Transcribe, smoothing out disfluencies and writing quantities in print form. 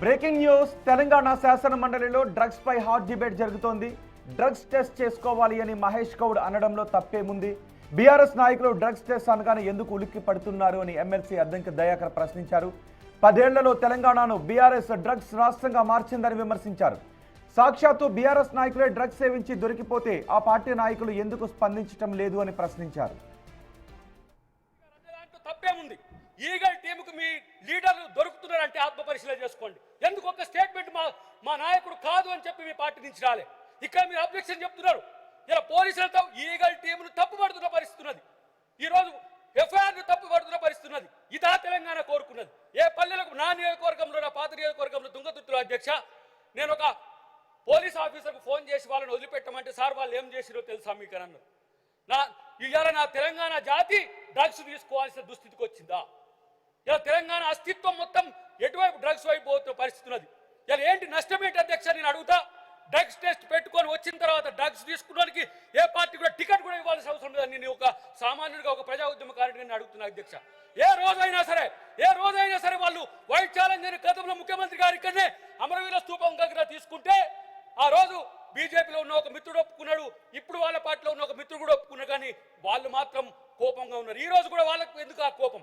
Breaking news Telangana శాసన మండలిలో drugs పై hot debate జరుగుతోంది. డ్రగ్స్ టెస్ట్ చేసుకోవాలి అని మహేష్ గౌడ్ అనడంలో తప్పేముంది? బీఆర్ఎస్ నాయకులు డ్రగ్స్ టెస్ట్ అనగానే ఎందుకు ఉలిక్కి పడుతున్నారు అని ఎమ్మెల్సీ అద్దంకి దయాకర్ ప్రశ్నించారు. 10 ఏళ్లలో తెలంగాణను బీఆర్ఎస్ డ్రగ్స్ రాష్ట్రంగా మార్చిందని విమర్శించారు. సాక్షాత్తు బీఆర్ఎస్ నాయకులే డ్రగ్స్ సేవించి దొరికిపోతే ఆ పార్టీ నాయకులు ఎందుకు స్పందించడం లేదు అని ప్రశ్నించారు. తప్పేముంది? ఈగల్ టీముకు మీ లీడర్లు దొరుకుతున్నారంటే ఆత్మపరిశీలన చేసుకోండి. ఎందుకు ఒక స్టేట్మెంట్ మా నాయకుడు కాదు అని చెప్పి మీ పార్టీ నుంచి రాలే? ఇక్కడ మీరు అబ్జెక్షన్ చెప్తున్నారు. ఇలా పోలీసులతో ఈగల్ టీమును తప్పుపడుతున్న పరిస్థితి ఉన్నది. ఈరోజు ఎఫ్ఐఆర్ను తప్పుపడుతున్న పరిస్థితి ఉన్నది. ఇదా తెలంగాణ కోరుకున్నది? ఏ పల్లెలకు నా నియోజకవర్గంలో, నా పాత నియోజకవర్గంలో తుంగతుర్తిలో అధ్యక్ష, నేను ఒక పోలీస్ ఆఫీసర్కు ఫోన్ చేసి వాళ్ళని వదిలిపెట్టమంటే సార్ వాళ్ళు ఏం చేసిరో తెలుసా మీకు అని అన్నారు. ఇవాళ నా తెలంగాణ జాతి డ్రగ్స్ తీసుకోవాల్సిన దుస్థితికి వచ్చిందా? ఇలా తెలంగాణ అస్తిత్వం మొత్తం ఎటువైపు డ్రగ్స్ వైపు పోతున్న పరిస్థితి ఉన్నది. ఇలా ఏంటి నష్టం ఏంటి అధ్యక్ష? నేను అడుగుతా. డ్రగ్స్ టెస్ట్ పెట్టుకొని వచ్చిన తర్వాత డ్రగ్స్ తీసుకున్నానికి ఏ పార్టీ కూడా టికెట్ కూడా ఇవ్వాల్సిన అవసరం లేదని నేను ఒక సామాన్యుడిగా, ఒక ప్రజా ఉద్యమకారుడిని నేను అడుగుతున్నా అధ్యక్ష. ఏ రోజైనా సరే వాళ్ళు వైట్ ఛాలెంజ్ అని గతంలో ముఖ్యమంత్రి గారి ఇక్కడనే అమరవీర స్తూపం దగ్గర తీసుకుంటే ఆ రోజు బీజేపీలో ఉన్న ఒక మిత్రుడు ఒప్పుకున్నాడు, ఇప్పుడు వాళ్ళ పార్టీలో ఉన్న ఒక మిత్రుడు కూడా ఒప్పుకున్నాడు. కానీ వాళ్ళు మాత్రం కోపంగా ఉన్నారు. ఈ రోజు కూడా వాళ్ళకు ఎందుకు ఆ కోపం?